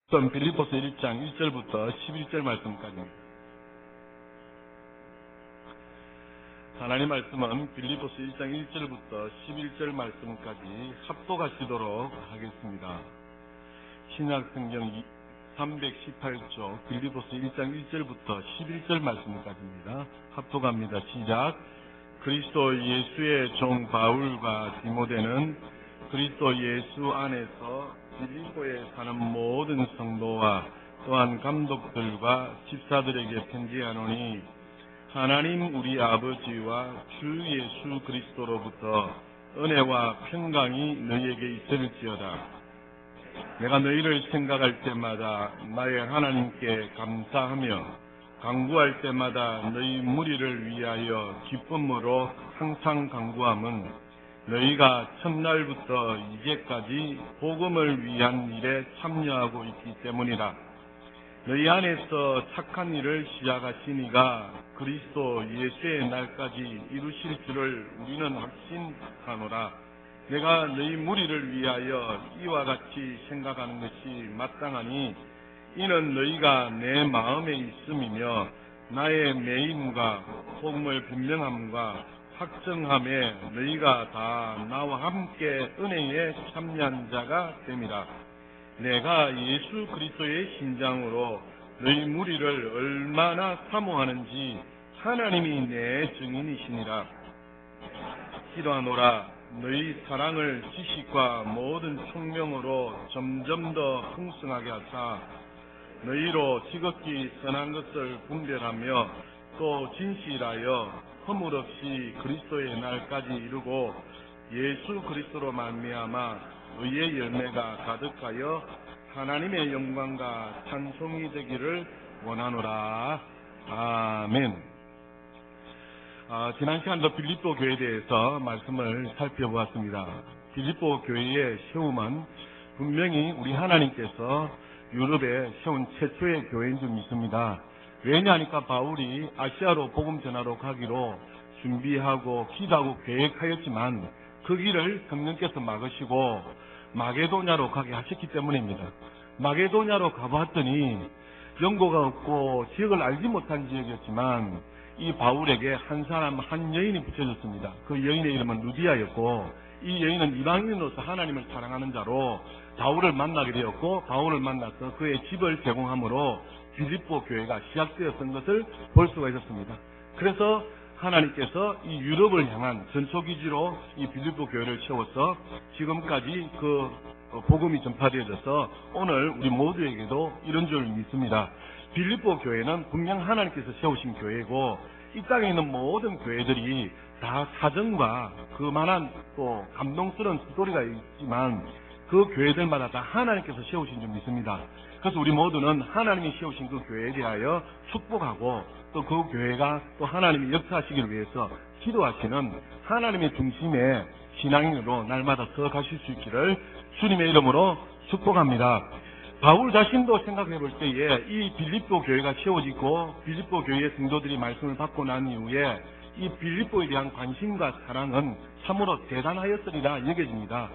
빌립보서 1장 1절부터 11절 말씀까지입니다. 하나님 말씀은 빌립보서 1장 1절부터 11절 말씀까지 합독하시도록 하겠습니다. 신약성경 318쪽 빌립보서 1장 1절부터 11절 말씀까지입니다. 합독합니다. 시작. 그리스도 예수의 종 바울과 디모데는 그리스도 예수 안에서 빌립보에 사는 모든 성도와 또한 감독들과 집사들에게 편지하노니 하나님 우리 아버지와 주 예수 그리스도로부터 은혜와 평강이 너희에게 있을지어다. 내가 너희를 생각할 때마다 나의 하나님께 감사하며 간구할 때마다 너희 무리를 위하여 기쁨으로 항상 간구함은 너희가 첫날부터 이제까지 복음을 위한 일에 참여하고 있기 때문이라. 너희 안에서 착한 일을 시작하시니가 그리스도 예수의 날까지 이루실 줄을 우리는 확신하노라. 내가 너희 무리를 위하여 이와 같이 생각하는 것이 마땅하니 이는 너희가 내 마음에 있음이며 나의 매임과 복음을 분명함과 확정함에 너희가 다 나와 함께 은혜에 참여한 자가 됨이라. 내가 예수 그리스도의 신장으로 너희 무리를 얼마나 사모하는지 하나님이 내 증인이시니라. 기도하노라. 너희 사랑을 지식과 모든 총명으로 점점 더 풍성하게 하사 너희로 지극히 선한 것을 분별하며 또 진실하여 허물 없이 그리스도의 날까지 이루고 예수 그리스도로 말미암아 의의 열매가 가득하여 하나님의 영광과 찬송이 되기를 원하노라. 아멘. 지난 시간도 빌립보 교회에 대해서 말씀을 살펴보았습니다. 빌립보 교회의 세움은 분명히 우리 하나님께서 유럽에 세운 최초의 교회인 줄 믿습니다. 왜냐하니까 바울이 아시아로 복음 전하러 가기로 준비하고 기도하고 계획하였지만 그 길을 성령께서 막으시고 마게도냐로 가게 하셨기 때문입니다. 마게도냐로 가봤더니 연고가 없고 지역을 알지 못한 지역이었지만 이 바울에게 한 사람, 한 여인이 붙여졌습니다. 그 여인의 이름은 루디아였고 이 여인은 이방인으로서 하나님을 사랑하는 자로 바울을 만나게 되었고 바울을 만나서 그의 집을 제공함으로 빌립보 교회가 시작되었던 것을 볼 수가 있었습니다. 그래서 하나님께서 이 유럽을 향한 전초기지로 이 빌립보 교회를 세워서 지금까지 그 복음이 전파되어져서 오늘 우리 모두에게도 이런 줄 믿습니다. 빌립보 교회는 분명 하나님께서 세우신 교회고 이 땅에 있는 모든 교회들이 다 사정과 그만한 또 감동스러운 스토리가 있지만 그 교회들마다 다 하나님께서 세우신 줄 믿습니다. 그래서 우리 모두는 하나님이 세우신 그 교회에 대하여 축복하고 또 그 교회가 또 하나님이 역사하시기를 위해서 기도하시는 하나님의 중심의 신앙인으로 날마다 서 가실 수 있기를 주님의 이름으로 축복합니다. 바울 자신도 생각해 볼 때에 이 빌립보 교회가 세워지고 빌립보 교회의 성도들이 말씀을 받고 난 이후에 이 빌립보에 대한 관심과 사랑은 참으로 대단하였으리라 여겨집니다.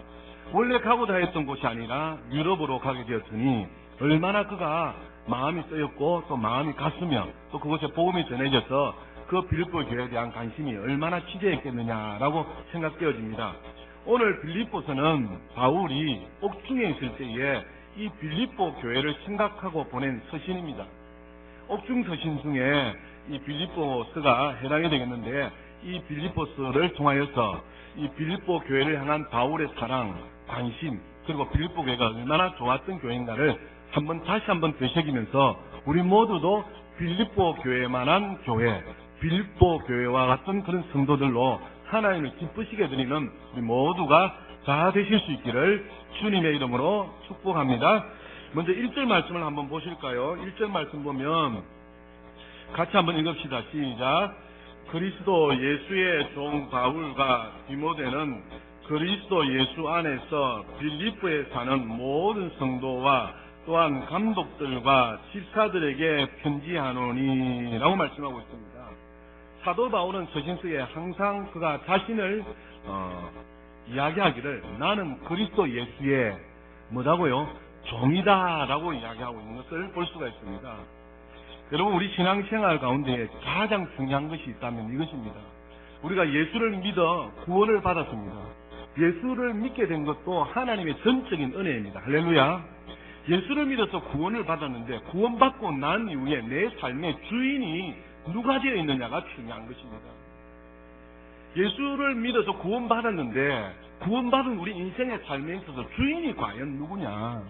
원래 가고자 했던 곳이 아니라 유럽으로 가게 되었으니 얼마나 그가 마음이 쓰였고 또 마음이 갔으며 또 그곳에 복음이 전해져서 그 빌립보 교회에 대한 관심이 얼마나 지대했겠느냐라고 생각되어집니다. 오늘 빌립보서는 바울이 옥중에 있을 때에 이 빌립보 교회를 생각하고 보낸 서신입니다. 옥중 서신 중에 이 빌립보서가 해당이 되겠는데 이 빌립보서를 통하여서 이 빌립보 교회를 향한 바울의 사랑, 관심 그리고 빌립보 교회가 얼마나 좋았던 교회인가를 다시 한번 되새기면서 우리 모두도 빌립보 교회만한 교회, 빌립보 교회와 같은 그런 성도들로 하나님을 기쁘시게 드리는 우리 모두가 다 되실 수 있기를 주님의 이름으로 축복합니다. 먼저 1절 말씀을 한번 보실까요? 1절 말씀 보면 같이 한번 읽읍시다. 시작. 그리스도 예수의 종 바울과 디모데는 그리스도 예수 안에서 빌립보에 사는 모든 성도와 또한 감독들과 집사들에게 편지하노니 라고 말씀하고 있습니다. 사도 바울은 서신서에 항상 그가 자신을 이야기하기를 나는 그리스도 예수의 뭐라고요? 종이다라고 이야기하고 있는 것을 볼 수가 있습니다. 여러분, 우리 신앙생활 가운데 가장 중요한 것이 있다면 이것입니다. 우리가 예수를 믿어 구원을 받았습니다. 예수를 믿게 된 것도 하나님의 전적인 은혜입니다. 할렐루야. 예수를 믿어서 구원을 받았는데 구원받고 난 이후에 내 삶의 주인이 누가 되어 있느냐가 중요한 것입니다. 예수를 믿어서 구원받았는데 구원받은 우리 인생의 삶에 있어서 주인이 과연 누구냐?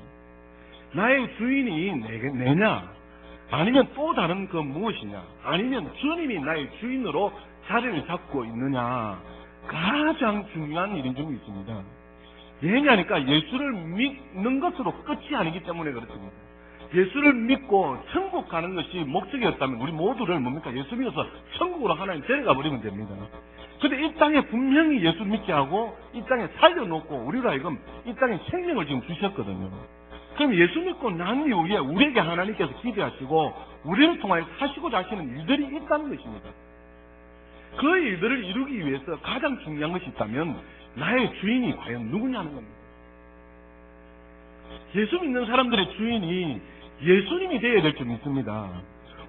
나의 주인이 내냐? 아니면 또 다른 그 무엇이냐? 아니면 주님이 나의 주인으로 자리를 잡고 있느냐? 가장 중요한 일인 줄 믿습니다. 왜냐하니까 예수를 믿는 것으로 끝이 아니기 때문에 그렇습니다. 예수를 믿고 천국 가는 것이 목적이었다면 우리 모두를 뭡니까? 예수 믿어서 천국으로 하나님 데려가 버리면 됩니다. 근데 이 땅에 분명히 예수 믿게 하고 이 땅에 살려놓고 우리로 하여금 이 땅에 생명을 지금 주셨거든요. 그럼 예수 믿고 난 이후에 우리에게 하나님께서 기대하시고 우리를 통하여 하시고자 하시는 일들이 있다는 것입니다. 그 일들을 이루기 위해서 가장 중요한 것이 있다면 나의 주인이 과연 누구냐는 겁니다. 예수 믿는 사람들의 주인이 예수님이 되어야 될 줄 믿습니다.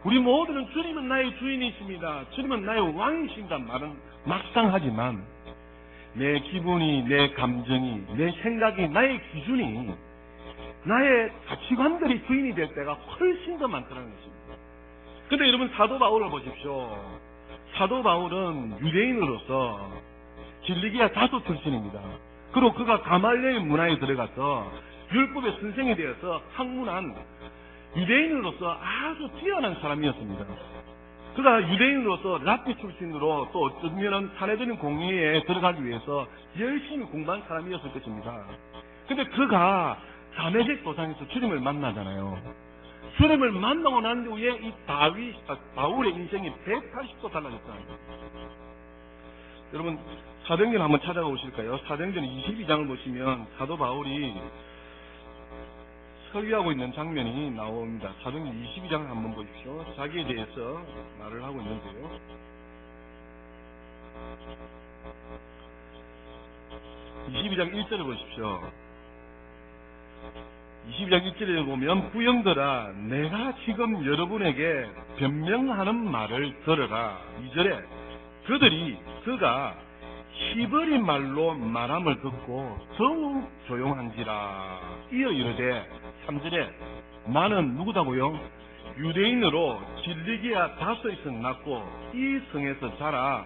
우리 모두는 주님은 나의 주인이십니다. 주님은 나의 왕이신단 말은 막상 하지만 내 기분이, 내 감정이, 내 생각이, 나의 기준이, 나의 가치관들이 주인이 될 때가 훨씬 더 많다는 것입니다. 그런데 여러분, 사도 바울을 보십시오. 사도 바울은 유대인으로서 길리기아 다소 출신입니다. 그리고 그가 가말리엘 문화에 들어가서 율법의 선생이 되어서 학문한 유대인으로서 아주 뛰어난 사람이었습니다. 그가 유대인으로서 랍비 출신으로 또 어쩌면 사내들인 공회에 들어가기 위해서 열심히 공부한 사람이었을 것입니다. 근데 그가 다메섹 도상에서 주님을 만나잖아요. 주님을 만나고 난 후에 이 바울의 인생이 180도 달라졌다는 거예요. 여러분, 사도행전 한번 찾아가 보실까요? 사도행전 22장을 보시면 사도 바울이 설교하고 있는 장면이 나옵니다. 사도행전 22장을 한번 보십시오. 자기에 대해서 말을 하고 있는데요. (22장 1절을) 보십시오. 22장 1절에 보면 부형들아 내가 지금 여러분에게 변명하는 말을 들으라. 2절에 그가 히브리 말로 말함을 듣고 더욱 조용한지라. 이어 이르되 3절에 나는 누구다고요? 유대인으로 길리기아 다소에서 났고 이 성에서 자라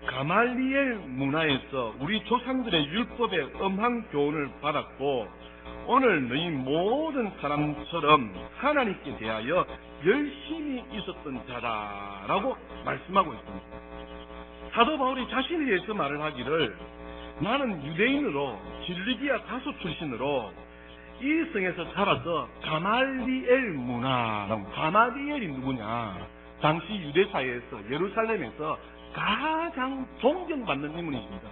가말리엘 문화에서 우리 조상들의 율법의 엄한 교훈을 받았고 오늘 너희 모든 사람처럼 하나님께 대하여 열심히 있었던 자다라고 말씀하고 있습니다. 사도 바울이 자신에 대해서 말을 하기를 나는 유대인으로 길리기아 다소 출신으로 이 성에서 자라서 가말리엘 문화라고. 가말리엘이 누구냐? 당시 유대사회에서 예루살렘에서 가장 존경받는 인물이십니다.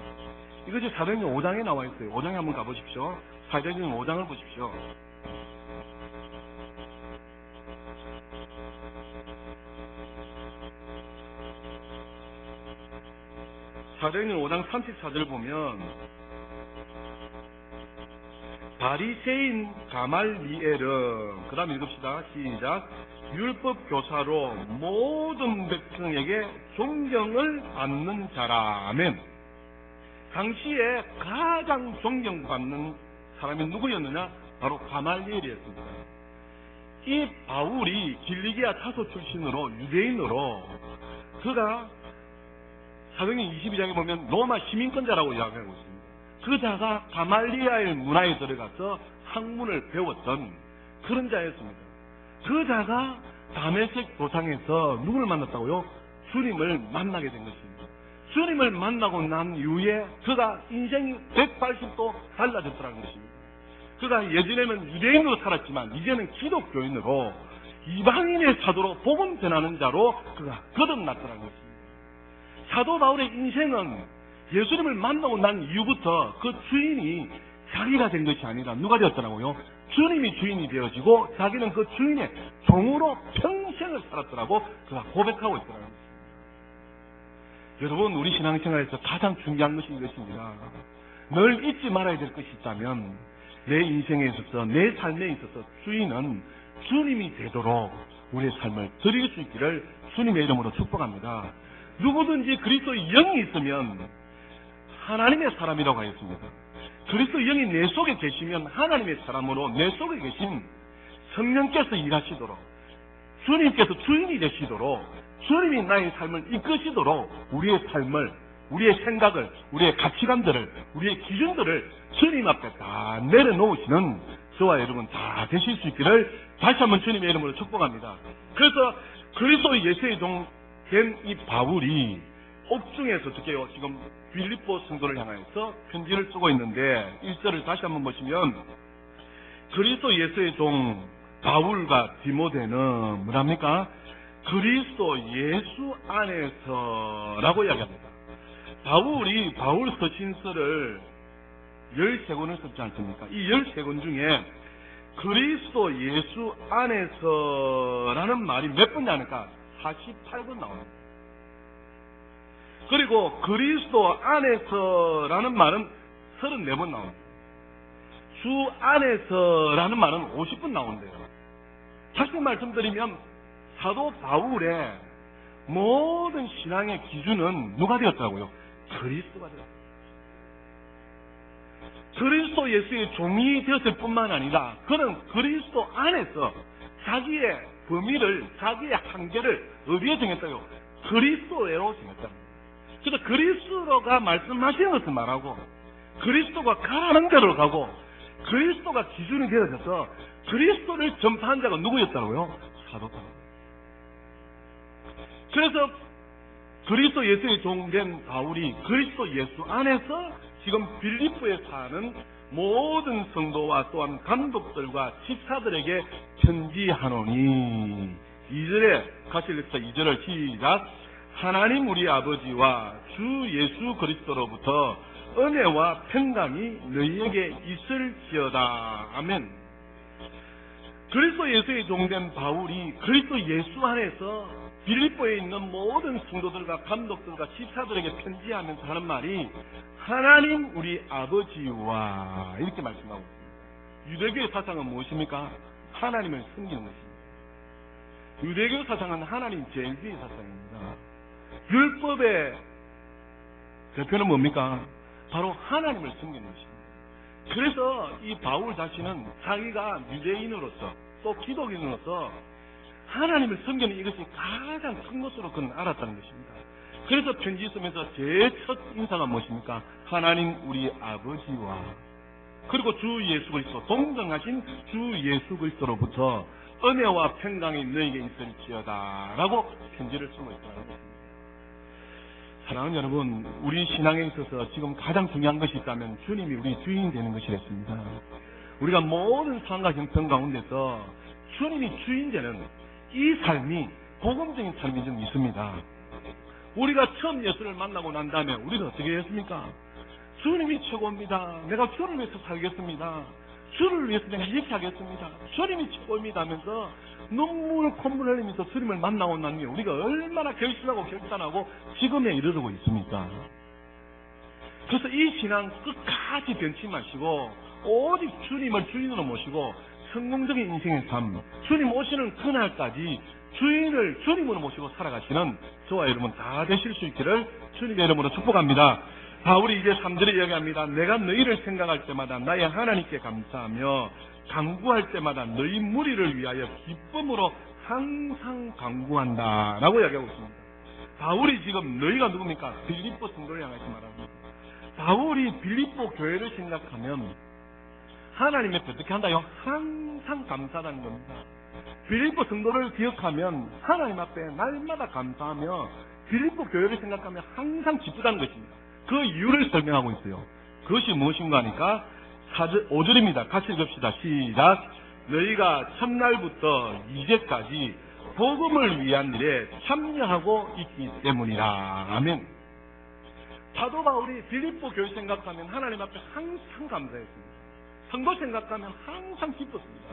이것이 사도행전 5장에 나와 있어요. 5장에 한번 가보십시오. 사도행전 5장을 보십시오. 사도행전 5장 34절 보면 바리새인 가말리엘은, 그 다음 읽읍시다. 시작. 율법 교사로 모든 백성에게 존경을 받는 자라. 아멘. 당시에 가장 존경받는 사람이 누구였느냐? 바로 가말리엘이었습니다. 이 바울이 길리기아 다소 출신으로 유대인으로 그가 사도행전 22장에 보면 로마 시민권자라고 이야기하고 있습니다. 그 자가 가말리엘 문화에 들어가서 학문을 배웠던 그런 자였습니다. 그 자가 다메섹 도상에서 누구를 만났다고요? 주님을 만나게 된 것입니다. 주님을 만나고 난 이후에 그가 인생이 180도 달라졌다는 것입니다. 그가 예전에는 유대인으로 살았지만 이제는 기독교인으로 이방인의 사도로 복음 전하는 자로 그가 거듭났다는 것입니다. 사도 바울의 인생은 예수님을 만나고 난 이후부터 그 주인이 자기가 된 것이 아니라 누가 되었더라고요? 주님이 주인이 되어지고 자기는 그 주인의 종으로 평생을 살았더라고 그가 고백하고 있더라는 것입니다. 여러분, 우리 신앙생활에서 가장 중요한 것이 이것입니다. 늘 잊지 말아야 될 것이 있다면 내 인생에 있어서, 내 삶에 있어서 주인은 주님이 되도록 우리의 삶을 드릴 수 있기를 주님의 이름으로 축복합니다. 누구든지 그리스도의 영이 있으면 하나님의 사람이라고 하였습니다. 그리스도의 영이 내 속에 계시면 하나님의 사람으로 내 속에 계신 성령께서 일하시도록, 주님께서 주인이 되시도록, 주님이 나의 삶을 이끄시도록 우리의 삶을, 우리의 생각을, 우리의 가치관들을, 우리의 기준들을 주님 앞에 다 내려놓으시는 저와 여러분 다 되실 수 있기를 다시 한번 주님의 이름으로 축복합니다. 그래서 그리스도 예수의 종 된 이 바울이 옥중에서 어떻게요? 지금 빌립보 성도를 향해서 편지를 쓰고 있는데 1절을 다시 한번 보시면 그리스도 예수의 종 바울과 디모데는 뭐랍니까? 그리스도 예수 안에서라고 이야기합니다. 바울이 바울 서신서를 13권을 썼지 않습니까? 이 13권 중에 그리스도 예수 안에서라는 말이 몇 번 나오니까 48번 나옵니다. 그리고 그리스도 안에서라는 말은 34번 나옵니다. 주 안에서라는 말은 50번 나온대요. 다시 말씀드리면 사도 바울의 모든 신앙의 기준은 누가 되었다고요? 그리스도가 되었다. 그리스도 예수의 종이 되었을 뿐만 아니라 그는 그리스도 안에서 자기의 범위를, 자기의 한계를 어디에 정했다고요? 그리스도로 정했다. 그래서 그리스도가 말씀하시는 것을 말하고 그리스도가 가라는 대로 가고 그리스도가 기준이 되어져서 그리스도를 전파한 자가 누구였다고요? 사도 바울. 그래서 그리스도 예수의 종된 바울이 그리스도 예수 안에서 지금 빌립보에 사는 모든 성도와 또한 감독들과 집사들에게 편지하노니 2절에 가실렉서 2절을 시작. 하나님 우리 아버지와 주 예수 그리스도로부터 은혜와 평강이 너희에게 있을지어다. 아멘. 그리스도 예수의 종된 바울이 그리스도 예수 안에서 빌립보에 있는 모든 성도들과 감독들과 집사들에게 편지하면서 하는 말이 하나님 우리 아버지와 이렇게 말씀하고 있습니다. 유대교의 사상은 무엇입니까? 하나님을 섬기는 것입니다. 유대교 사상은 하나님 제일주의 사상입니다. 율법의 대표는 뭡니까? 바로 하나님을 섬기는 것입니다. 그래서 이 바울 자신은 자기가 유대인으로서 또 기독인으로서 하나님을 섬기는 이것이 가장 큰 것으로 그는 알았다는 것입니다. 그래서 편지 쓰면서 제일 첫 인사가 무엇입니까? 하나님 우리 아버지와 그리고 주 예수 그리스도 동정하신 주 예수 그리스도로부터 은혜와 평강이 너에게 있을지어다 라고 편지를 쓰고 있다는 것입니다. 사랑하는 여러분, 우리 신앙에 있어서 지금 가장 중요한 것이 있다면 주님이 우리 주인이 되는 것이랬습니다. 우리가 모든 상황과 형편 가운데서 주님이 주인 되는 이 삶이 복음적인 삶이 좀 있습니다. 우리가 처음 예수를 만나고 난 다음에 우리가 어떻게 했습니까? 주님이 최고입니다. 내가 주를 위해서 살겠습니다. 주를 위해서 내가 이렇게 하겠습니다. 주님이 최고입니다 하면서 눈물 콧물 흘리면서 주님을 만나고 난 뒤에 우리가 얼마나 결심하고 결단하고 지금에 이르르고 있습니까? 그래서 이 신앙 끝까지 변치 마시고 오직 주님을 주인으로 모시고 성공적인 인생의 삶, 주님 오시는 그날까지 주인을 주님으로 모시고 살아가시는 저와 여러분 다 되실 수 있기를 주님의 이름으로 축복합니다. 바울이 이제 3절에 이야기합니다. 내가 너희를 생각할 때마다 나의 하나님께 감사하며 간구할 때마다 너희 무리를 위하여 기쁨으로 항상 간구한다 라고 이야기하고 있습니다. 바울이 지금 너희가 누굽니까? 빌립보 성도를 향해서 말합니다. 바울이 빌립보 교회를 생각하면 하나님 앞에 어떻게 한다요? 항상 감사하다는 겁니다. 빌립보 성도를 기억하면 하나님 앞에 날마다 감사하며 빌립보 교회를 생각하면 항상 기쁘다는 것입니다. 그 이유를 설명하고 있어요. 그것이 무엇인가 하니까 5절입니다. 같이 읽읍시다. 시작. 너희가 첫날부터 이제까지 복음을 위한 일에 참여하고 있기 때문이라. 아멘. 사도 바울이 빌립보 교회 생각하면 하나님 앞에 항상 감사했습니다. 성도 생각하면 항상 기뻤습니다.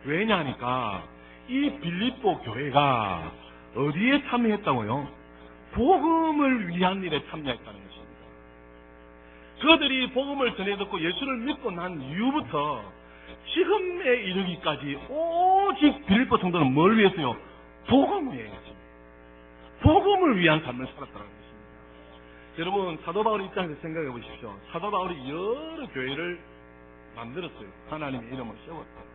왜냐 하니까 이 빌립보 교회가 어디에 참여했다고요? 복음을 위한 일에 참여했다는 것입니다. 그들이 복음을 전해 듣고 예수를 믿고 난 이후부터 지금에 이르기까지 오직 빌립보 성도는 뭘 위해서요? 복음을 위해서. 복음을 위한 삶을 살았다는 것입니다. 여러분, 사도 바울의 입장에서 생각해 보십시오. 사도 바울이 여러 교회를 만들었어요. 하나님의 이름을 세웠어요.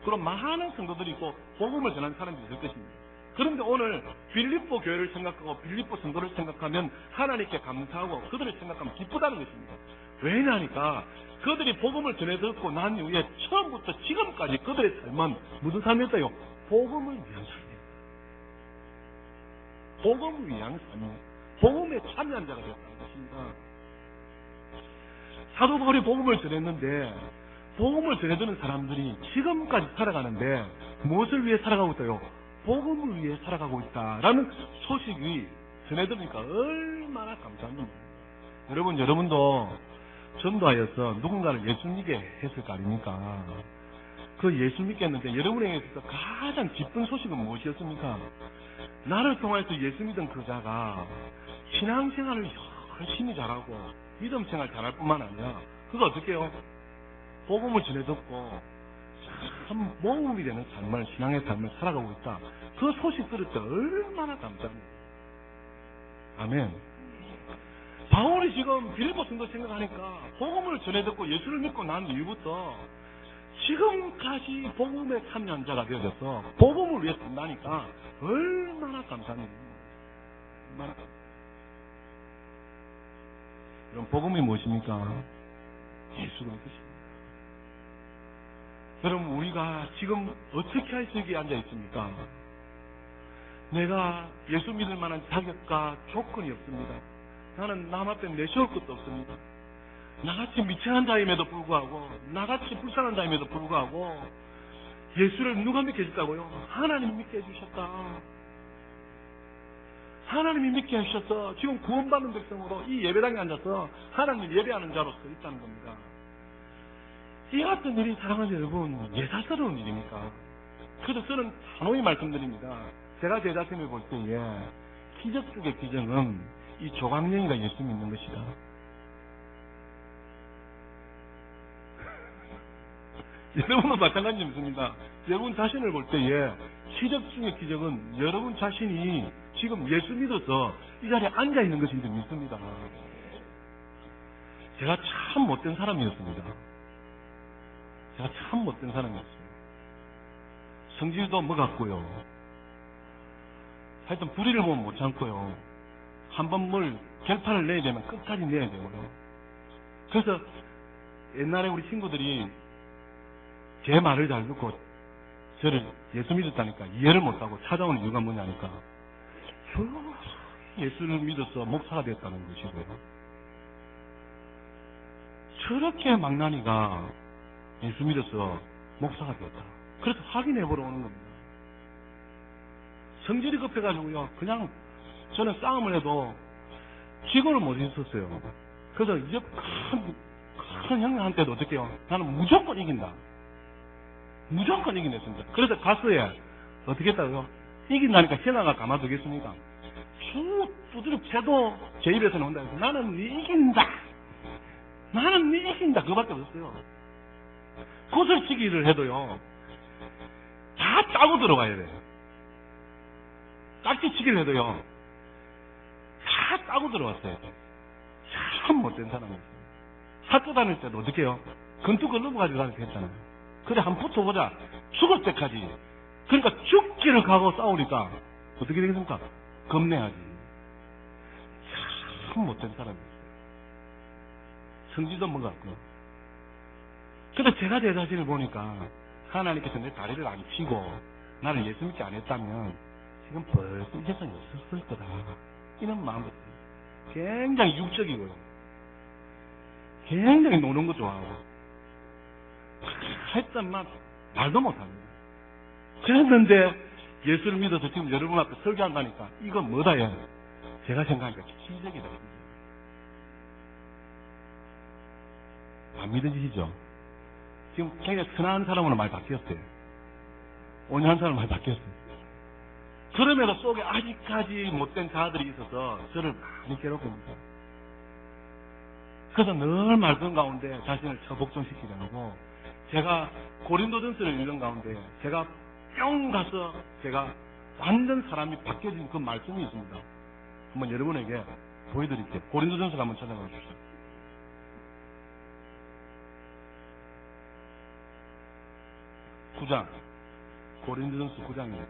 그럼 많은 성도들이 있고 복음을 전하는 사람들이 있을 것입니다. 그런데 오늘 빌립보 교회를 생각하고 빌립보 성도를 생각하면 하나님께 감사하고 그들을 생각하면 기쁘다는 것입니다. 왜냐하니까 그들이 복음을 전해 듣고 난 이후에 처음부터 지금까지 그들의 삶은 무슨 삶이었어요? 복음을 위한 삶이에요. 복음을 위한 삶이에요. 복음에 참여한 자가 되었다는 것입니다. 사도 바울이 복음을 전했는데 복음을 전해주는 사람들이 지금까지 살아가는데 무엇을 위해 살아가고 있어요? 복음을 위해 살아가고 있다라는 소식이 전해들으니까 얼마나 감사합니다. 여러분, 여러분도 전도하여서 누군가를 예수 믿게 했을 거 아닙니까? 그 예수 믿게 했는데 여러분에게 있어서 가장 기쁜 소식은 무엇이었습니까? 나를 통해서 예수 믿은 그 자가 신앙생활을 열심히 잘하고 믿음생활 잘할 뿐만 아니라 그거 어떻게 해요? 복음을 전해 듣고 참 모험이 되는 삶을, 신앙의 삶을 살아가고 있다. 그 소식 들을 때 얼마나 감사합니다. 아멘. 바울이 지금 빌립보 성도 생각하니까 복음을 전해 듣고 예수를 믿고 난 이후부터 지금까지 복음에 참여한 자가 되어져서 복음을 위해 산다니까 얼마나 감사합니다. 얼마나 감사합니다. 그럼 복음이 무엇입니까? 예수 그리스도입니다. 여러분, 우리가 지금 어떻게 할 수 있게 앉아 있습니까? 내가 예수 믿을 만한 자격과 조건이 없습니다. 나는 남 앞에 내세울 것도 없습니다. 나같이 미천한 자임에도 불구하고, 나같이 불쌍한 자임에도 불구하고 예수를 누가 믿게 해줬다고요? 하나님이 믿게 해주셨다. 하나님이 믿게 해주셔서 지금 구원받는 백성으로 이 예배당에 앉아서 하나님을 예배하는 자로서 있다는 겁니다. 이 같은 일이 사랑하는 여러분, 예사스러운 일입니까? 그래서 저는 단호히 말씀드립니다. 제가 제 자신을 볼 때에 기적 중의 기적은 이 조광영이가 예수 믿는 것이다. 여러분도 마찬가지 입니다. 여러분 자신을 볼 때에 기적 중의 기적은 여러분 자신이 지금 예수 믿어서 이 자리에 앉아 있는 것인 줄 믿습니다. 제가 참 못된 사람이었습니다. 제가 참 못된 사람이었습니다. 성질도 먹었고요. 하여튼 불의를 보면 못 참고요. 한번 뭘 결판을 내야 되면 끝까지 내야 되고요. 그래서 옛날에 우리 친구들이 제 말을 잘 듣고 저를 예수 믿었다니까 이해를 못하고 찾아오는 이유가 뭐냐니까 예수를 믿어서 목사가 됐다는 것이고요. 저렇게 망나니가 예수 믿어서 목사가 되었다. 그래서 확인해보러 오는 겁니다. 성질이 급해가지고요. 그냥 저는 싸움을 해도 기고를 못 했었어요. 그래서 이제 큰 형님한테도 어떻게 해요? 나는 무조건 이긴다. 무조건 이기냈습니다. 그래서 가스에 어떻게 했다고요? 이긴다니까 신하가 가만두겠습니까? 쭉 두드려 패도 제 입에서 나온다 해서 나는 이긴다. 나는 이긴다. 그거밖에 없었어요. 구슬치기를 해도요. 다 짜고 들어가야 돼요. 깍지치기를 해도요. 다 짜고 들어왔어요. 참 못된 사람이었어요. 학교 다닐 때도 어떻게 해요? 건투 걸르고 가지고 다니게 했잖아요. 그래 한번 붙어보자. 죽을 때까지. 그러니까 죽기를 가고 싸우니까 어떻게 되겠습니까? 겁내야지. 참 못된 사람이었어요. 성질도 먹었고요. 근데 제가 제 자신을 보니까 하나님께서 내 다리를 안 펴고 나를 예수 믿지 않았다면 지금 벌써 이 세상에 없었을 거다. 이런 마음이 굉장히 육적이고요. 굉장히 노는 거 좋아하고 하여튼 막 말도 못합니다. 그랬는데 예수를 믿어서 지금 여러분 앞에 설교한다니까 이건 뭐다 해. 제가 생각하니까 기적이다. 안 믿어지시죠? 지금 굉장히 선한 사람으로 많이 바뀌었어요. 온유한 사람으로 많이 바뀌었어요. 그럼에도 속에 아직까지 못된 자들이 있어서 저를 많이 괴롭힙니다. 그래서 늘 말씀 가운데 자신을 복종시키려고 제가 고린도전서를 읽는 가운데 제가 뿅 가서 제가 완전 사람이 바뀌어진 그 말씀이 있습니다. 한번 여러분에게 보여드릴게요. 고린도전서를 한번 찾아가 주십시오. 고린도전서 9장입니다.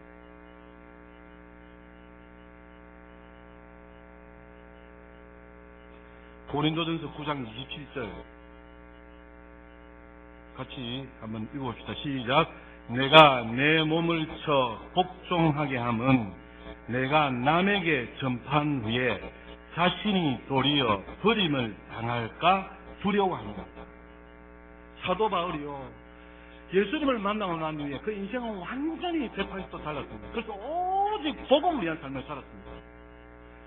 고린도전서 9장 27절 같이 한번 읽어봅시다. 시작. 내가 내 몸을 쳐 복종하게 함은 내가 남에게 전파한 후에 자신이 도리어 버림을 당할까 두려워합니다. 사도 바울이요, 예수님을 만나고 난 이후에 그 인생은 완전히 180도 달랐습니다. 그래서 오직 복음을 위한 삶을 살았습니다.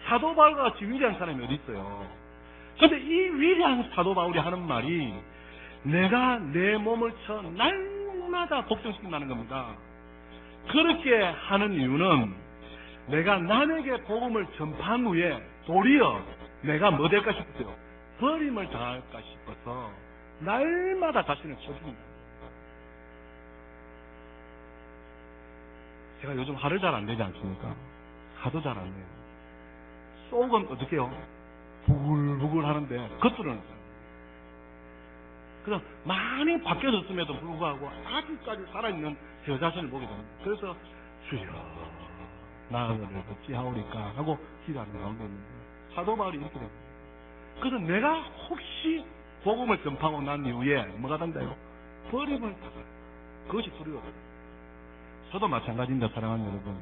사도 바울과 같이 위대한 사람이 어디 있어요? 그런데 이 위대한 사도 바울이 하는 말이 내가 내 몸을 쳐 날마다 복종시킨다는 겁니다. 그렇게 하는 이유는 내가 남에게 복음을 전파한 후에 도리어 내가 뭐 될까 싶어요? 버림을 당할까 싶어서 날마다 자신을 쳐줍니다. 제가 요즘 화를 잘 안 내지 않습니까? 화도 잘 안 내요. 속은 어떻게 해요? 부글부글 하는데 겉으로는 그래서 많이 바뀌어졌음에도 불구하고 아직까지 살아있는 저 자신을 보게 됩니다. 그래서 주여 나를 어찌하오리까 하고 기도하는 가운데 있는데 사도 바울이 이렇게 됩니다. 그래서 내가 혹시 복음을 전파하고 난 이후에 뭐가 된다요? 버림을 당할 그것이 두려워요. 저도 마찬가지입니다. 사랑하는 여러분,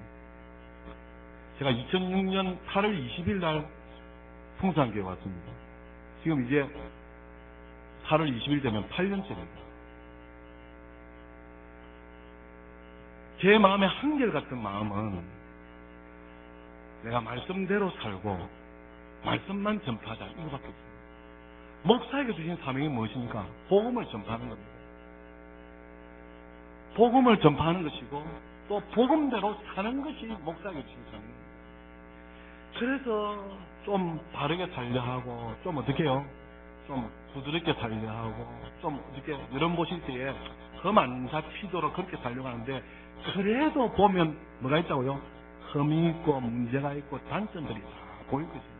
제가 2006년 8월 20일 날 풍산교회 왔습니다. 지금 이제 8월 20일 되면 8년째입니다. 제 마음의 한결같은 마음은 내가 말씀대로 살고 말씀만 전파하자 이거밖에 없습니다. 목사에게 주신 사명이 무엇입니까? 복음을 전파하는 겁니다. 복음을 전파하는 것이고 또 복음대로 사는 것이 목사에게 주신 사명입니다. 그래서 좀 바르게 살려 하고 좀 어떻게 해요? 좀 부드럽게 살려 하고 좀 어떻게 여러분 보실 때에 흠 안 잡히도록 그렇게 살려고 하는데 그래도 보면 뭐가 있다고요? 흠이 있고 문제가 있고 단점들이 다 보일 것입니다.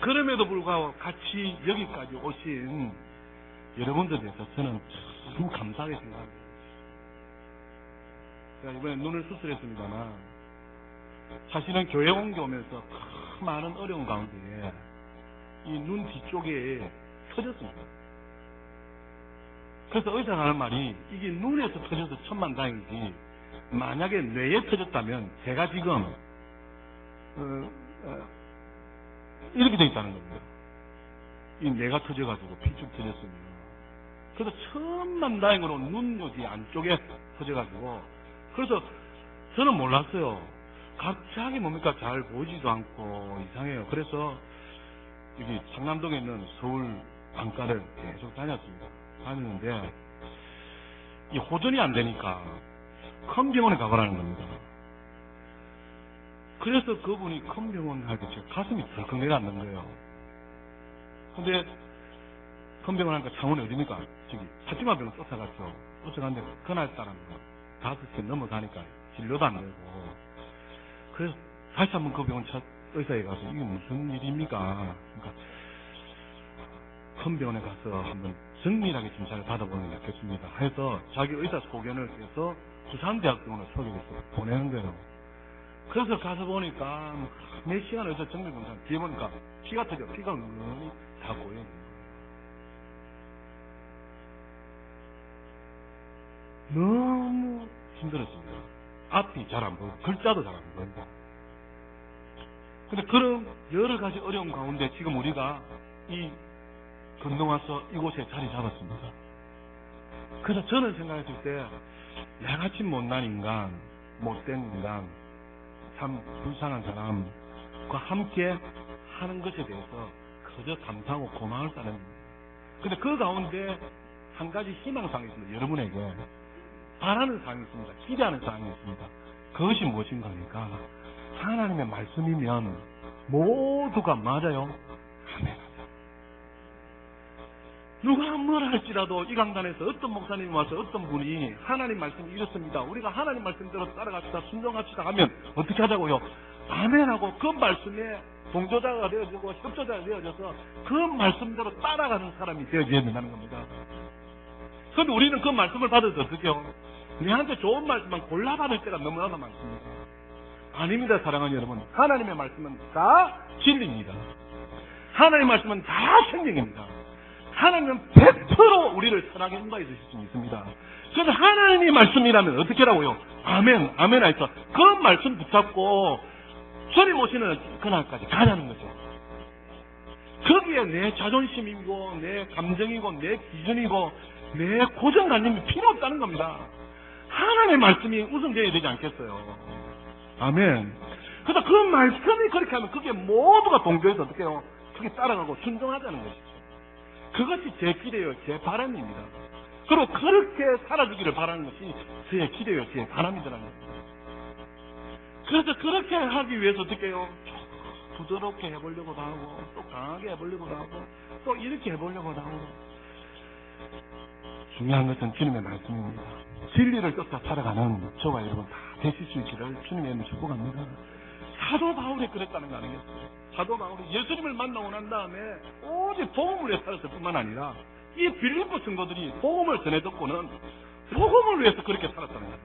그럼에도 불구하고 같이 여기까지 오신 여러분들에 대해서 저는 참 감사하게 생각합니다. 제가 이번에 눈을 수술했습니다만 사실은 교회 옮겨오면서 많은 어려운 가운데에 이 눈 뒤쪽에 터졌습니다. 그래서 의사가 하는 말이 이게 눈에서 터져서 천만다행이지 만약에 뇌에 터졌다면 제가 지금 이렇게 되어 있다는 겁니다. 이 뇌가 터져가지고 피쭉 터졌습니다. 그래서 천만다행으로 눈 여기 안쪽에 터져가지고 그래서 저는 몰랐어요. 갑자기 뭡니까 잘 보이지도 않고 이상해요. 그래서 여기 상남동에 있는 서울 안과를 계속 다녔습니다. 다녔는데 이 호전이 안 되니까 큰 병원에 가보라는 겁니다. 그래서 그분이 큰 병원 갈 때 제가 가슴이 덜컥 내려앉는 거예요. 근데 큰 병원 하니까 창원이 어디입니까? 저기 사치마병원 쫓아갔죠. 쫓아갔는데 그날따라 5시 넘어가니까 진료도 안 되고 그래서 다시 한번 그 병원 의사에 가서 이게 무슨 일입니까? 그러니까 큰 병원에 가서 한번 정밀하게 검사를 받아보는 게 낫겠습니다. 해서 자기 의사 소견을 해서 부산대학병원을 소개해서 보내는 거예요. 그래서 가서 보니까 몇 시간 의사 정밀 검사 뒤에 보니까 피가 터져 피가 은근히 다 고여. 너무 힘들었습니다. 앞이 잘 안 보이고 글자도 잘 안 보인다. 근데 그런 여러 가지 어려움 가운데 지금 우리가 이 건너와서 이곳에 자리 잡았습니다. 그래서 저는 생각했을 때 양아치 못난 인간, 못된 인간, 참 불쌍한 사람과 함께 하는 것에 대해서 그저 감사하고 고마울 사람입니다. 근데 그 가운데 한 가지 희망사항이 있습니다. 여러분에게 바라는 사항이 있습니다. 기대하는 사항이 있습니다. 그것이 무엇인가 하니까 하나님의 말씀이면 모두가 맞아요. 아멘. 누가 뭐라 할지라도 이 강단에서 어떤 목사님이 와서 어떤 분이 하나님 말씀이 이렇습니다, 우리가 하나님 말씀대로 따라갑시다, 순종합시다 하면 어떻게 하자고요? 아멘하고 그 말씀에 동조자가 되어지고 협조자가 되어져서 그 말씀대로 따라가는 사람이 되어져야 된다는 겁니다. 그런데 우리는 그 말씀을 받을 때 어떻게 해요? 우리한테 좋은 말씀만 골라받을 때가 너무나도 많습니다. 아닙니다, 사랑하는 여러분. 하나님의 말씀은 다 진리입니다. 하나님의 말씀은 다 생명입니다. 하나님은 100% 우리를 사랑에 응가해 주실 수 있습니다. 그래서 하나님의 말씀이라면 어떻게 하라고요? 아멘, 아멘 하여서 그 말씀 붙잡고 주님 오시는 그날까지 가자는 거죠. 거기에 내 자존심이고 내 감정이고 내 기준이고 내 고정관념이 필요 없다는 겁니다. 하나님의 말씀이 우선되어야 되지 않겠어요? 아멘. 그래서 그 말씀이 그렇게 하면 그게 모두가 동조해서 어떻게 해요? 그게 따라가고 순종하자는 것이죠. 그것이 제 기대요, 제 바람입니다. 그리고 그렇게 살아주기를 바라는 것이 제 기대요, 제 바람이더라는 겁니다. 그래서 그렇게 하기 위해서 어떻게 해요? 부드럽게 해보려고도 하고 또 강하게 해보려고도 하고 또 이렇게 해보려고도 하고. 중요한 것은 주님의 말씀입니다. 진리를 쫓아 살아가는 저와 여러분 다 되실 수 있기를 주님의 이름으로 축복합니다. 사도 바울이 그랬다는 거 아니겠어요? 사도 바울이 예수님을 만나고 난 다음에 오직 복음을 위해 살았을 뿐만 아니라 이 빌립보 성도들이 복음을 전해 듣고는 복음을 위해서 그렇게 살았다는 거예요.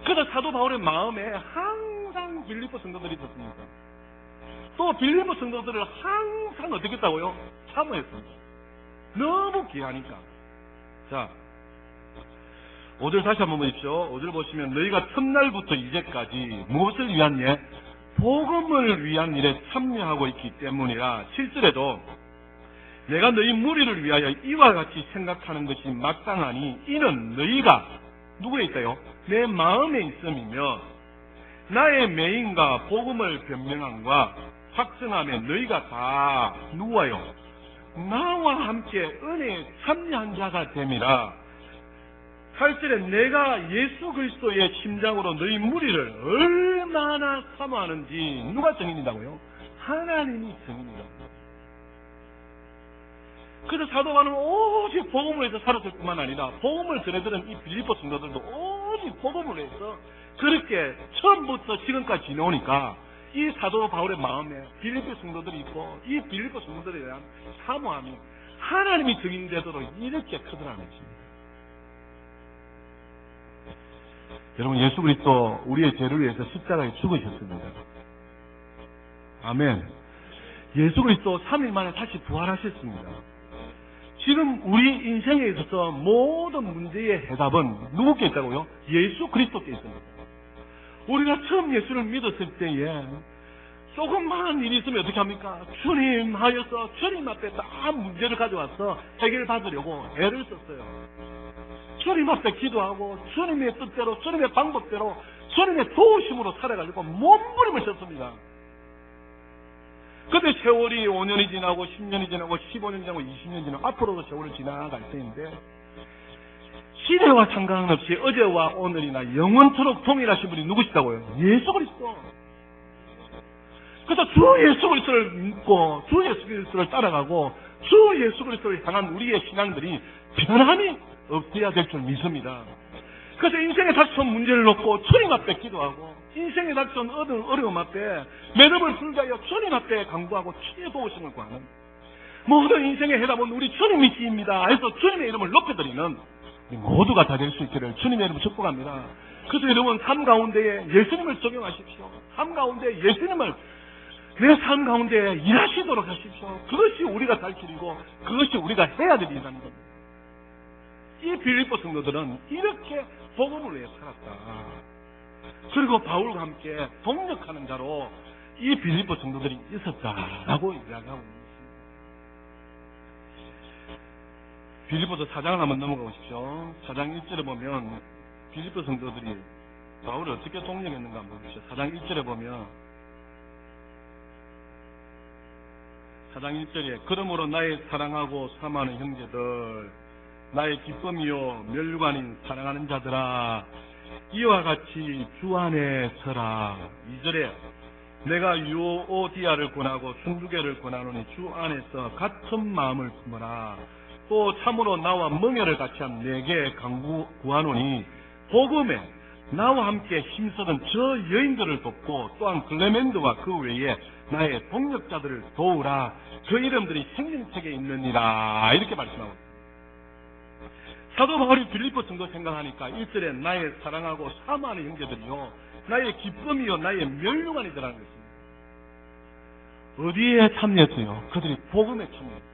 그래서 사도 바울의 마음에 항상 빌립보 성도들이 있었습니다. 또 빌립보 성도들을 항상 어떻게 했다고요? 사모했습니다. 너무 귀하니까. 자, 5절 다시 한번 보십시오. 5절 보시면 너희가 첫날부터 이제까지 무엇을 위한 예? 복음을 위한 일에 참여하고 있기 때문이라. 7절에도 내가 너희 무리를 위하여 이와 같이 생각하는 것이 마땅하니 이는 너희가 누구에 있다요? 내 마음에 있음이며 나의 매인과 복음을 변명함과 확증함에 너희가 다 누구와요? 나와 함께 은혜에 참여한 자가 됨이라. 8절에 내가 예수 그리스도의 심장으로 너희 무리를 얼마나 사모하는지 누가 증인이라고요? 하나님이 증인이라고. 그래서 사도 바울은 오직 복음을 해서 살았을 뿐만 아니라 복음을 전해들은 이 빌립보 성도들도 오직 복음을 해서 그렇게 처음부터 지금까지 지내오니까 이 사도 바울의 마음에 빌립보 성도들이 있고 이 빌립보 성도들에 대한 사모함이 하나님이 증인되도록 이렇게 크더라는 것입니다. 여러분, 예수 그리스도 우리의 죄를 위해서 십자가에 죽으셨습니다. 아멘. 예수 그리스도 3일 만에 다시 부활하셨습니다. 지금 우리 인생에 있어서 모든 문제의 해답은 누구께 있다고요? 예수 그리스도께 있습니다. 우리가 처음 예수를 믿었을 때에 조금만 일이 있으면 어떻게 합니까? 주님 하여서 주님 앞에 다 문제를 가져와서 해결받으려고 애를 썼어요. 주님 앞에 기도하고 주님의 뜻대로 주님의 방법대로 주님의 도우심으로 살아가지고 몸부림을 썼습니다. 근데 세월이 5년이 지나고 10년이 지나고 15년이 지나고 20년이 지나고 앞으로도 세월이 지나갈 때인데 시대와 상관없이 어제와 오늘이나 영원토록 동일하신 분이 누구시다고요? 예수 그리스도. 그래서 주 예수 그리스도를 믿고 주 예수 그리스도를 따라가고 주 예수 그리스도를 향한 우리의 신앙들이 변함이 없어야 될 줄 믿습니다. 그래서 인생에 닥쳐온 문제를 놓고 주님 앞에 기도하고 인생에 닥쳐온 어려움 앞에 매듭을 풀게 하여 주님 앞에 간구하고 주의 도우심을 구하는 모든 인생의 해답은 우리 주님이십니다 해서 주님의 이름을 높여드리는 모두가 다 될 수 있기를 주님의 이름으로 축복합니다. 그래서 여러분 삶 가운데에 예수님을 적용하십시오. 삶 가운데 예수님을 내 삶 가운데 일하시도록 하십시오. 그것이 우리가 살 길이고 그것이 우리가 해야 될 일이라는 겁니다. 이 빌립보 성도들은 이렇게 복음을 위해 살았다. 그리고 바울과 함께 동력하는 자로 이 빌립보 성도들이 있었다라고 이야기하고 있습니다. 빌립보서 4장을 한번 넘어가 보십시오. 4장 1절에 보면 빌립보 성도들이 바울을 어떻게 동력했는가 한번 보십시오. 4장 1절에 보면 4장 1절에 그러므로 나의 사랑하고 사모하는 형제들 나의 기쁨이요 멸관인 사랑하는 자들아 이와 같이 주 안에 서라. 2절에 내가 유오디아를 권하고 순두개를 권하노니 주 안에서 같은 마음을 품어라. 또 참으로 나와 멍에를 같이 한 내게 강구 구하노니 복음에 나와 함께 힘쓰던 저 여인들을 돕고 또한 클레멘드와 그 외에 나의 동역자들을 도우라. 그 이름들이 생명책에 있느니라. 이렇게 말씀하고 있습니다. 사도 바울이 빌립보 성도 생각하니까 1절에 나의 사랑하고 사모하는 형제들이요 나의 기쁨이요 나의 멸류관이더라는 것입니다. 어디에 참여했어요? 그들이 복음에 참여했어요.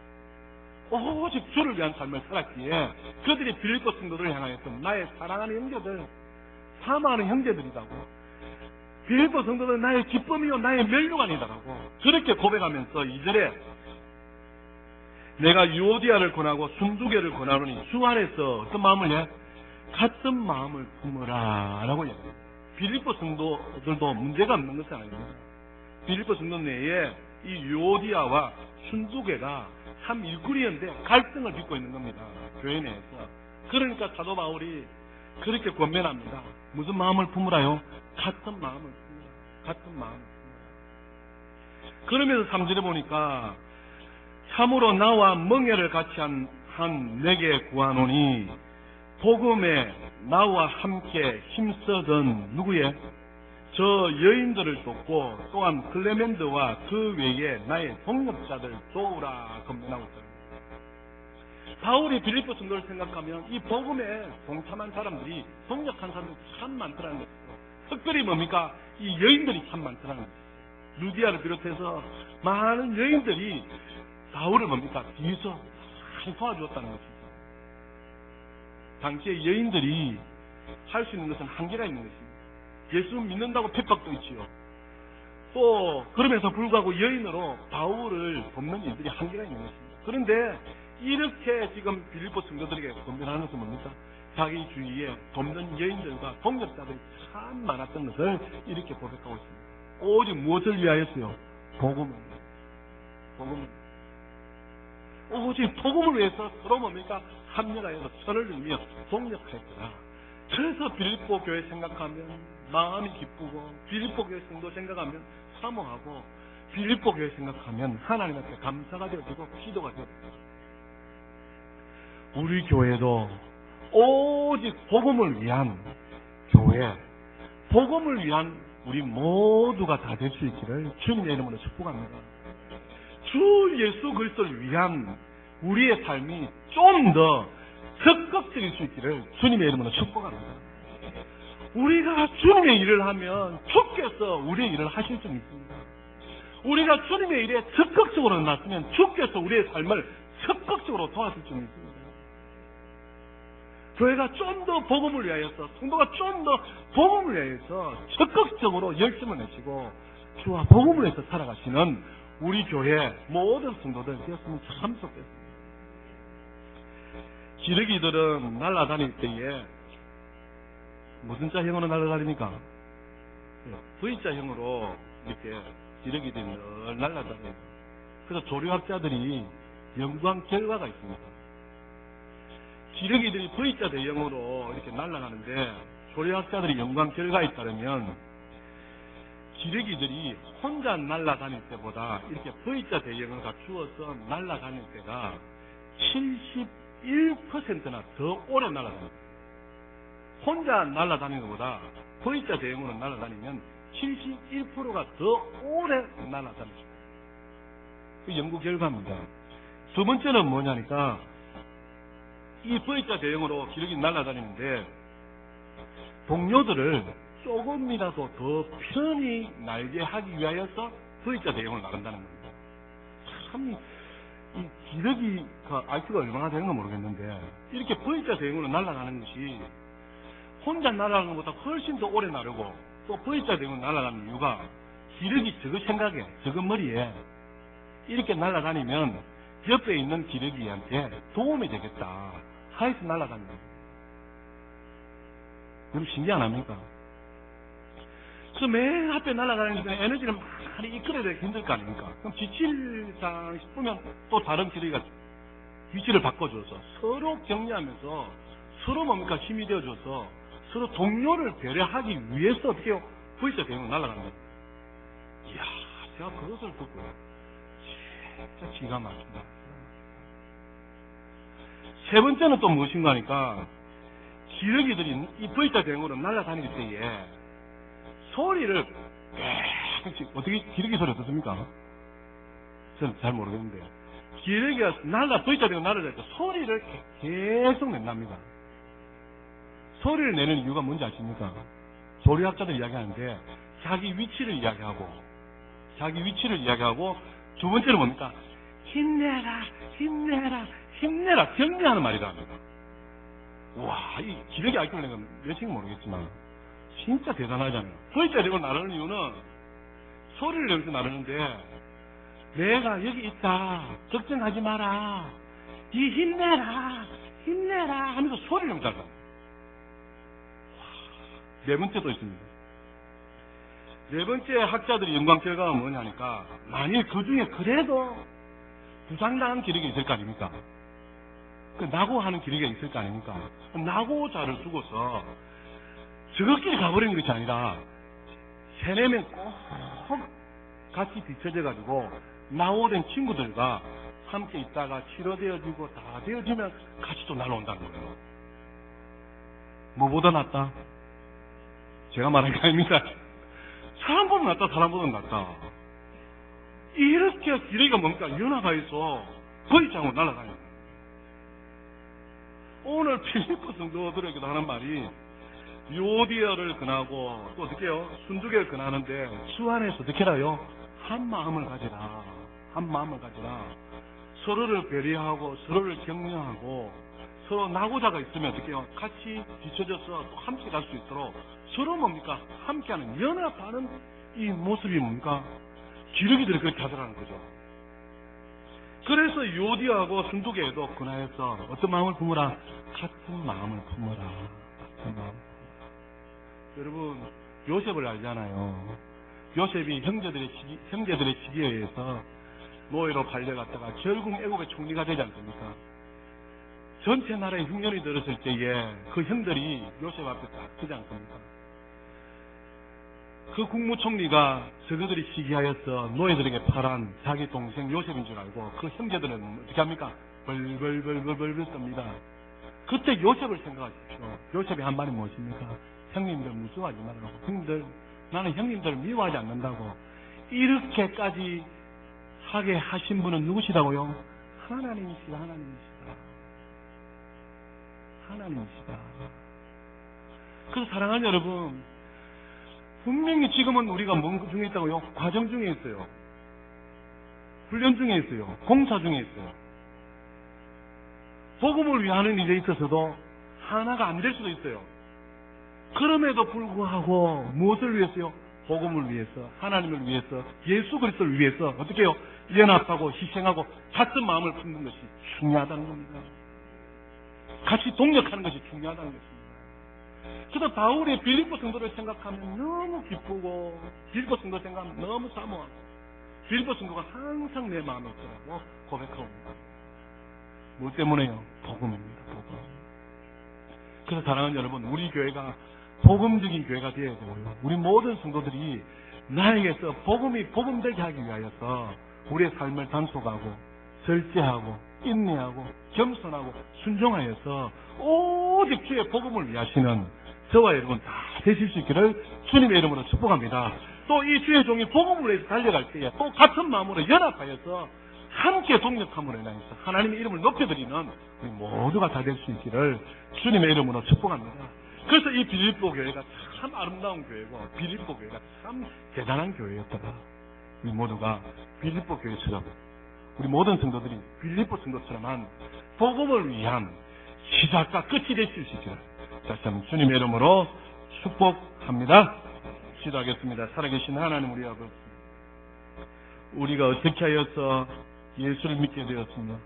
오직 주를 위한 삶을 살았기에 그들이 빌립보 성도들을 향하여서 나의 사랑하는 형제들, 사모하는 형제들이라고, 빌립보 성도들은 나의 기쁨이요 나의 멸류관이다라고 그렇게 고백하면서 2절에 내가 유오디아를 권하고 순두개를 권하노니 주 안에서 어떤 마음을 해? 같은 마음을 품어라 라고 얘기해요. 빌립보 성도들도 문제가 없는 것은 아닙니다. 빌립보 성도 내에 이 유오디아와 순두개가 참 일꾼이었는데 갈등을 빚고 있는 겁니다. 교회 내에서. 그러니까 사도 바울이 그렇게 권면합니다. 무슨 마음을 품으라요? 같은 마음을 품으라. 같은 마음을 품으라. 그러면서 3절에 보니까 참으로 나와 멍에를 같이 한 내게 구하노니 복음에 나와 함께 힘쓰던 누구의? 저 여인들을 돕고 또한 클레멘드와 그 외에 나의 동역자들 도우라 권면하고 있습니다. 바울이 빌립보 성도를 생각하면 이 복음에 동참한 사람들이 동역한 사람들이 참 많더라는 것이죠. 특별히 뭡니까? 이 여인들이 참 많더라는 것이죠. 루디아를 비롯해서 많은 여인들이 바울을 뭡니까? 뒤에서 많이 도와주었다는 것이죠. 당시에 여인들이 할 수 있는 것은 한계가 있는 것입니다. 예수 믿는다고 핍박도 있지요. 또 그러면서 불구하고 여인으로 바울을 돕는 일들이 한계가 있는 것입니다. 그런데 이렇게 지금 빌립보 성도들에게 권면하는 것은 뭡니까? 자기 주위에 돕는 여인들과 동역자들이 참 많았던 것을 이렇게 고백하고 있습니다. 오직 무엇을 위하였어요? 복음을. 오직 복음을 위해서 서로 뭡니까? 합력하여서 선을 이루며 동역했더라. 그래서 빌립보 교회 생각하면 마음이 기쁘고, 빌립보 교회 성도 생각하면 사모하고, 빌립보 교회 생각하면 하나님 앞에 감사가 되어지고 기도가 되어집니다. 우리 교회도 오직 복음을 위한 교회, 복음을 위한 우리 모두가 다 될 수 있기를 주님의 이름으로 축복합니다. 주 예수 그리스도를 위한 우리의 삶이 좀 더 적극적일 수 있기를 주님의 이름으로 축복합니다. 우리가 주님의 일을 하면 주께서 우리의 일을 하실 줄 믿습니다. 우리가 주님의 일에 적극적으로 나서면 주께서 우리의 삶을 적극적으로 도와줄 줄 믿습니다. 교회가 좀 더 복음을 위하여서, 성도가 좀 더 복음을 위하여서 적극적으로 열심을 내시고 주와 복음을 위해서 살아가시는 우리 교회 모든 성도들 되었으면 참 좋겠습니다. 기러기들은 날아다닐 때에 무슨 자형으로 날아다닙니까? V자형으로 이렇게 기러기들이 늘 날아다녀요. 그래서 조류학자들이 연구한 결과가 있습니다. 기러기들이 V자 대형으로 이렇게 날아가는데 조류학자들이 연구한 결과에 따르면 기러기들이 혼자 날아다닐 때보다 이렇게 V자 대형을 갖추어서 날아다닐 때가 71%나 더 오래 날아다닙니다. 혼자 날아다니는 것보다 V자 대형으로 날아다니면 71%가 더 오래 날아다닙니다. 그 연구 결과입니다. 두 번째는 뭐냐니까 이 V자 대형으로 기러기 날아다니는데 동료들을 조금이라도 더 편히 날게 하기 위하여서 V자 대형으로 나간다는 겁니다. 참 이 기러기가 IQ가 얼마나 되는 건 모르겠는데 이렇게 V자 대형으로 날아가는 것이 혼자 날아가는 것보다 훨씬 더 오래 나르고 또 V자 대형으로 날아가는 이유가 기러기 저거 생각에 저거 머리에 이렇게 날아다니면 옆에 있는 기러기한테 도움이 되겠다 하여서 날아다닙니다. 여러분 신기 안 합니까? 그래서 맨 앞에 날아다니는 데 에너지를 많이 이끌어야 되기 힘들 거 아닙니까? 그럼 지칠상 싶으면 또 다른 기러기가 위치를 바꿔줘서 서로 격려하면서 서로 뭡니까? 힘이 되어줘서 서로 동료를 배려하기 위해서 어떻게 해요? V자 대형으로 날아가는 거예요. 이야, 제가 그것을 듣고요. 진짜 기가 막힌다. 세 번째는 또 무엇인가 하니까, 기러기들이 이 V자 대응으로 날아다닐 때에 소리를 깨끗이, 어떻게 기러기 소리 어떻습니까? 저는 잘 모르겠는데, 기러기가 V자 대응으로 날아다닐 때 소리를 계속 낸답니다. 소리를 내는 이유가 뭔지 아십니까? 소리학자들 이야기하는데, 자기 위치를 이야기하고, 두 번째는 뭡니까? 힘내라, 힘내라, 힘내라, 격려하는 말이라 합니다. 와, 이 기력이 IQ를 내가 몇인지 모르겠지만, 진짜 대단하잖아요. V자 대응으로 나르는 이유는, 소리를 내면서 나르는데, 내가 여기 있다, 걱정하지 마라, 이 힘내라, 힘내라 하면서 소리를 내면서 나릅니다. 네 번째도 있습니다. 네 번째 학자들의 연구한 결과가 뭐냐니까, 만일 그 중에 그래도 부상당한 기력이 있을 거 아닙니까? 그 낙오하는 기력이 있을 거 아닙니까? 낙오자를 두고서 저것끼리 가버리는 것이 아니라 세네 명 꼭 같이 뒤쳐져가지고 낙오된 친구들과 함께 있다가 치료되어지고 다 되어지면 같이 또 날아온다는 거예요. 뭐보다 낫다? 제가 말한 게 아닙니다. 사람보다 낫다, 사람보다 낫다. 이렇게 기력이 뭡니까? 연합하여서 V자로 날아가요. 오늘 필리포 성도들에게도 하는 말이, 요디어를 근하고 또 어떻게 해요? 순두개를 근하는데 주 안에서 어떻게 해라요? 한 마음을 가지라. 한 마음을 가지라. 서로를 배려하고 서로를 격려하고 서로 낙오자가 있으면 어떻게 해요? 같이 뒤쳐져서 또 함께 갈 수 있도록 서로 뭡니까? 함께하는 연합하는 이 모습이 뭡니까? 기러기들이 그렇게 하더라는 거죠. 그래서 요디하고 순두개에도 근하여서 어떤 마음을 품으라? 같은 마음을 품어라. 같은 마음. 여러분, 요셉을 알잖아요. 요셉이 형제들의 시기에 의해서 노예로 팔려갔다가 결국 애국의 총리가 되지 않습니까? 전체 나라에 흉년이 들었을 때에 그 형들이 요셉 앞에 딱 서지 않습니까? 그 국무총리가 저그들이 시기하여서 노예들에게 팔한 자기 동생 요셉인 줄 알고 그 형제들은 어떻게 합니까? 벌벌벌벌벌 떱니다. 그때 요셉을 생각하십시오. 요셉이 한 말이 무엇입니까? 형님들 무서워하지 말라고. 형님들, 나는 형님들을 미워하지 않는다고. 이렇게까지 하게 하신 분은 누구시라고요? 하나님이시다. 하나님이시다. 그래서 사랑하는 여러분, 분명히 지금은 우리가 뭔 중에 있다고요? 과정 중에 있어요. 훈련 중에 있어요. 공사 중에 있어요. 복음을 위하는 일에 있어서도 하나가 안 될 수도 있어요. 그럼에도 불구하고 무엇을 위해서요? 복음을 위해서, 하나님을 위해서, 예수 그리스도를 위해서 어떻게 해요? 연합하고 희생하고 같은 마음을 품는 것이 중요하다는 겁니다. 같이 동력하는 것이 중요하다는 것입니다. 그래서 바울이 빌립보 성도를 생각하면 너무 기쁘고, 빌립보 성도 생각하면 너무 사모하고, 빌립보 성도가 항상 내 마음에 있더라고 고백합니다. 뭐 때문에요? 복음입니다. 복음. 그래서 사랑하는 여러분, 우리 교회가 복음적인 교회가 되어야 되고요. 우리 모든 성도들이 나에게서 복음이 복음되게 하기 위하여서 우리의 삶을 단속하고 절제하고 인내하고 겸손하고 순종하여서 오직 주의 복음을 위하시는 저와 여러분 다 되실 수 있기를 주님의 이름으로 축복합니다. 또 이 주의 종이 복음을 위해서 달려갈 때에 또 같은 마음으로 연합하여서 함께 동력함으로 인해서 하나님의 이름을 높여드리는 우리 모두가 다 될 수 있기를 주님의 이름으로 축복합니다. 그래서 이 빌립보 교회가 참 아름다운 교회고 빌립보 교회가 참 대단한 교회였다가 우리 모두가 빌립보 교회처럼 우리 모든 성도들이 빌립보 성도처럼 한 복음을 위한 시작과 끝이 되실 수 있기를 다시 한번 주님의 이름으로 축복합니다. 기도하겠습니다. 살아계신 하나님 우리 아버지, 우리가 어떻게 하여서 예수를 믿게 되었습니까?